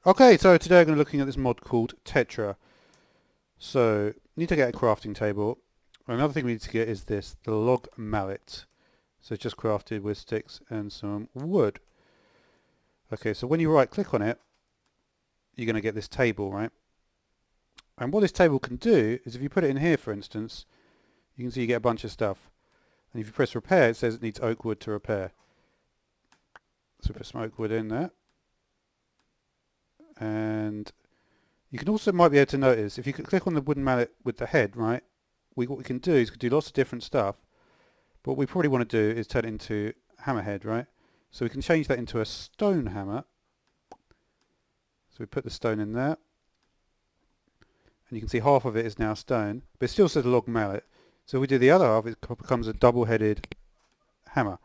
Okay, so today I'm going to be looking at this mod called Tetra. So, we need to get a crafting table. Another thing we need to get is this, the log mallet. So it's just crafted with sticks and some wood. Okay, so when you right click on it, you're going to get this table, right? And what this table can do is if you put it in here, for instance, you can see you get a bunch of stuff. And if you press repair, it says it needs oak wood to repair. So put some oak wood in there. And you can also might be able to notice if you could click on the wooden mallet with the head, right? What we can do is we can do lots of different stuff. But what we probably want to do is turn it into a hammerhead, right? So we can change that into a stone hammer. So we put the stone in there. And you can see half of it is now stone. But it still says log mallet. So if we do the other half, it becomes a double-headed hammer.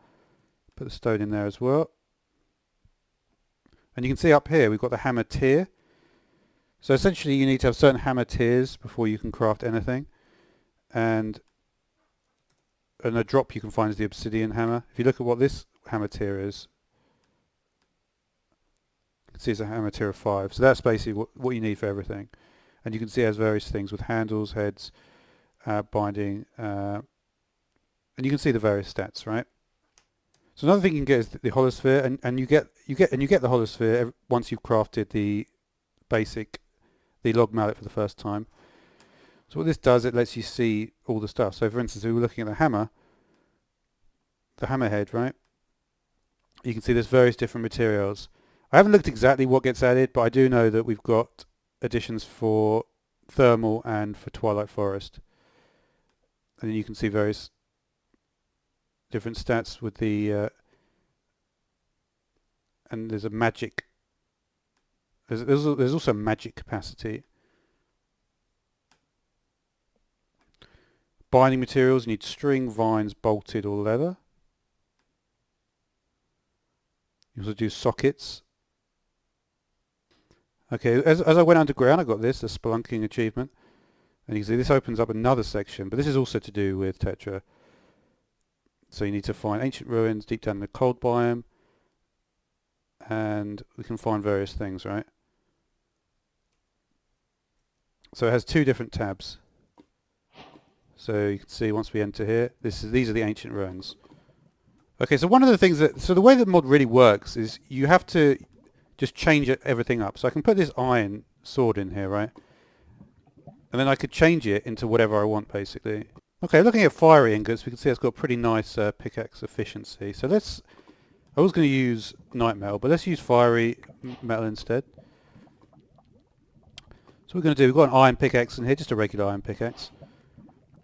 Put the stone in there as well. And you can see up here we've got the hammer tier. So essentially you need to have certain hammer tiers before you can craft anything. And a drop you can find is the Obsidian Hammer. If you look at what this hammer tier is, you can see it's a hammer tier of 5. So that's basically what you need for everything. And you can see it has various things with handles, heads, binding, and you can see the various stats, right? So another thing you can get is the holosphere, and you get the holosphere once you've crafted the log mallet for the first time. So what this does, it lets you see all the stuff. So for instance, if we were looking at the hammerhead, right? You can see there's various different materials. I haven't looked exactly what gets added, but I do know that we've got additions for thermal and for twilight forest. And then you can see various different stats with the and there's a magic. There's also magic capacity. Binding materials, you need string, vines, bolted or leather. You also do sockets. Okay, as I went underground I got this, the spelunking achievement. And you can see this opens up another section, but this is also to do with Tetra. So you need to find ancient ruins deep down in the cold biome. And we can find various things, right? So it has two different tabs. So you can see once we enter here, these are the ancient ruins. Okay, so one of the things so the way the mod really works is you have to just change everything up. So I can put this iron sword in here, right? And then I could change it into whatever I want, basically. Okay, looking at fiery ingots, we can see it's got pretty nice pickaxe efficiency. So I was going to use night metal, but let's use fiery metal instead. So we're going to do, we've got an iron pickaxe in here, just a regular iron pickaxe.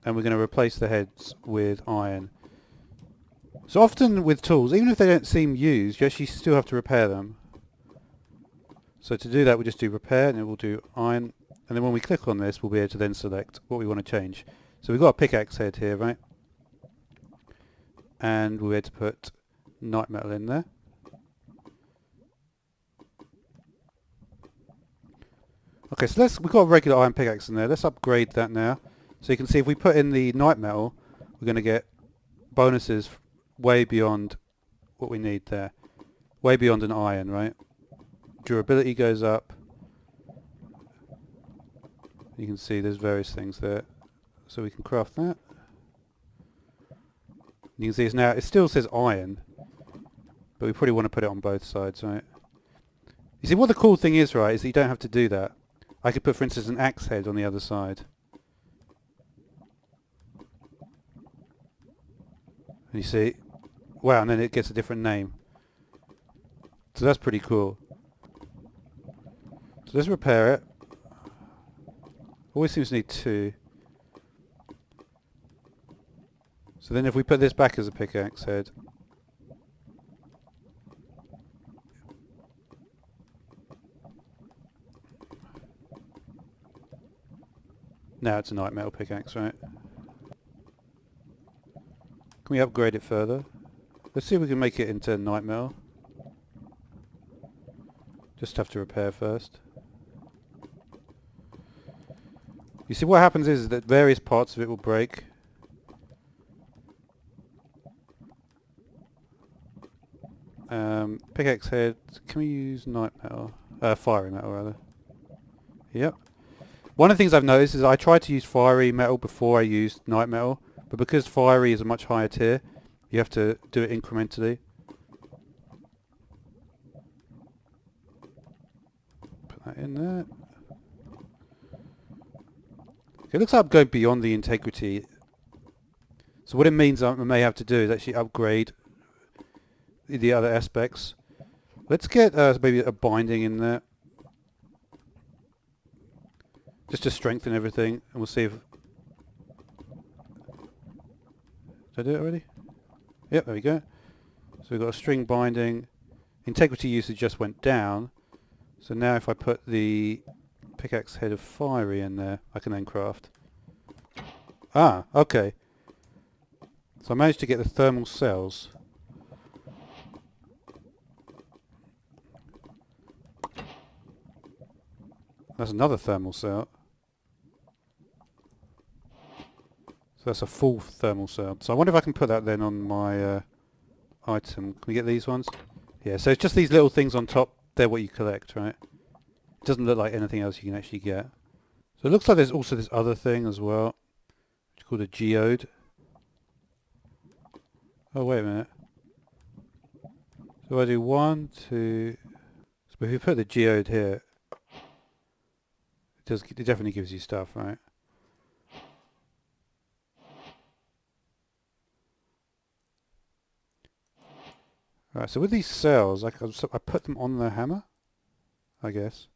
And we're going to replace the heads with iron. So often with tools, even if they don't seem used, you actually still have to repair them. So to do that we just do repair and then we'll do iron. And then when we click on this we'll be able to then select what we want to change. So we've got a pickaxe head here, right? And we're able to put night metal in there. Okay, so we've got a regular iron pickaxe in there. Let's upgrade that now. So you can see if we put in the night metal, we're going to get bonuses way beyond what we need there. Way beyond an iron, right? Durability goes up. You can see there's various things there. So we can craft that. You can see it still says iron, but we probably want to put it on both sides, right? You see what the cool thing is, right, is that you don't have to do that. I could put, for instance, an axe head on the other side. And you see, wow, and then it gets a different name. So that's pretty cool. So let's repair it. Always seems to need 2. So then if we put this back as a pickaxe head, now it's a night metal pickaxe, right? Can we upgrade it further? Let's see if we can make it into night metal. Just have to repair first. You see what happens is that various parts of it will break. Pickaxe head, can we use night metal? Fiery metal rather. Yep. One of the things I've noticed is I tried to use fiery metal before I used night metal, but because fiery is a much higher tier, you have to do it incrementally. Put that in there. Okay, it looks like I'm going beyond the integrity. So what it means I may have to do is actually upgrade the other aspects. Let's get maybe a binding in there. Just to strengthen everything, and we'll see if... Did I do it already? Yep, there we go. So we've got a string binding. Integrity usage just went down. So now if I put the pickaxe head of fiery in there, I can then craft. Ah, okay. So I managed to get the thermal cells. That's another thermal cell. So that's a full thermal cell. So I wonder if I can put that then on my item. Can we get these ones? Yeah, so it's just these little things on top. They're what you collect, right? It doesn't look like anything else you can actually get. So it looks like there's also this other thing as well, which is called a Geode. Oh, wait a minute. So I do 1, 2... So if you put the Geode here, it definitely gives you stuff, right? Right, so with these cells, I put them on the hammer, I guess.